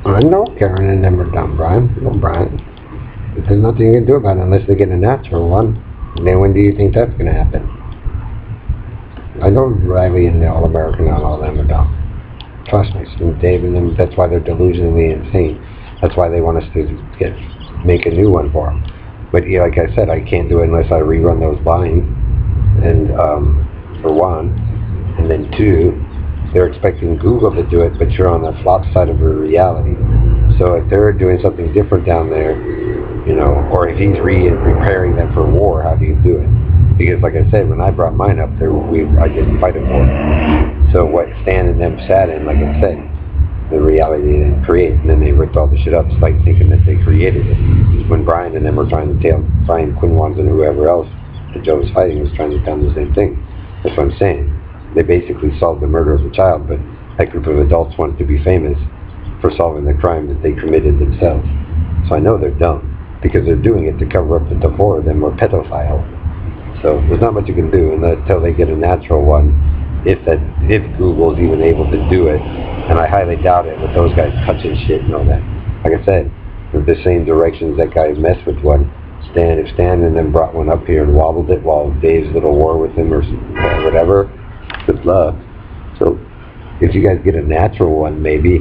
I know Karen and them are dumb, Brian. No, Brian. But there's nothing you can do about it unless they get a natural one. And then when do you think that's going to happen? I know Riley and the All-American and all them are dumb. Trust me. And Dave and them, that's why they're delusionally insane. That's why they want us to make a new one for them. But yeah, like I said, I can't do it unless I rerun those lines. And for one. And then two, they're expecting Google to do it, but you're on the flop side of the reality. So if they're doing something different down there, you know, or if he's preparing them for war, how do you do it? Because like I said, when I brought mine up there, I didn't fight a war. So what Stan and them sat in, like I said, the reality they didn't create, and then they ripped all the shit up, it's like thinking that they created it. When Brian and them were trying to Brian Quinwans and whoever else that Joe was fighting was trying to tell them the same thing. That's what I'm saying. They basically solved the murder of a child, but that group of adults wanted to be famous for solving the crime that they committed themselves. So I know they're dumb, because they're doing it to cover up that the four of them were pedophiles. So there's not much you can do until they get a natural one, if Google's even able to do it, and I highly doubt it with those guys touching shit and all that. Like I said, with the same directions that guy messed with one, if Stan and them brought one up here and wobbled it while Dave's little war with him or whatever, good luck. So if you guys get a natural one, maybe,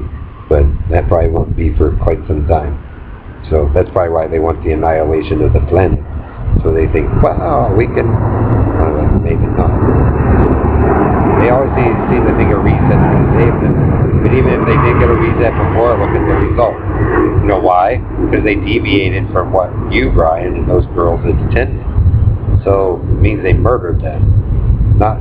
but that probably won't be for quite some time. So that's probably why they want the annihilation of the planet. So they think, wow, we can, maybe not. They always seem to think a reset is saving them. But even if they did get a reset before, look at the result. You know why? Because they deviated from what you, Brian, and those girls had intended. So it means they murdered them. Not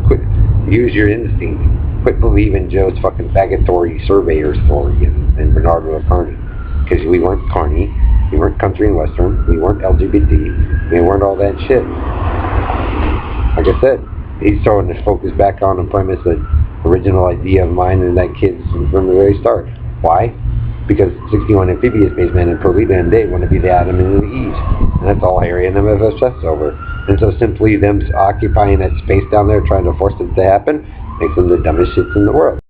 quit. Use your instinct. Quit believing Joe's fucking faggotry surveyor story and Bernardo Carney. Because we weren't carny, we weren't country and western, we weren't LGBT, we weren't all that shit. Like I said, he's throwing his focus back on the premise that original idea of mine and that kid's from the very start. Why? Because 61 amphibious spacemen and Perlita and Dave want to be the Adam and the Eve. And that's all Harry and them have obsessed over. And so simply them occupying that space down there trying to force it to happen makes them the dumbest shits in the world.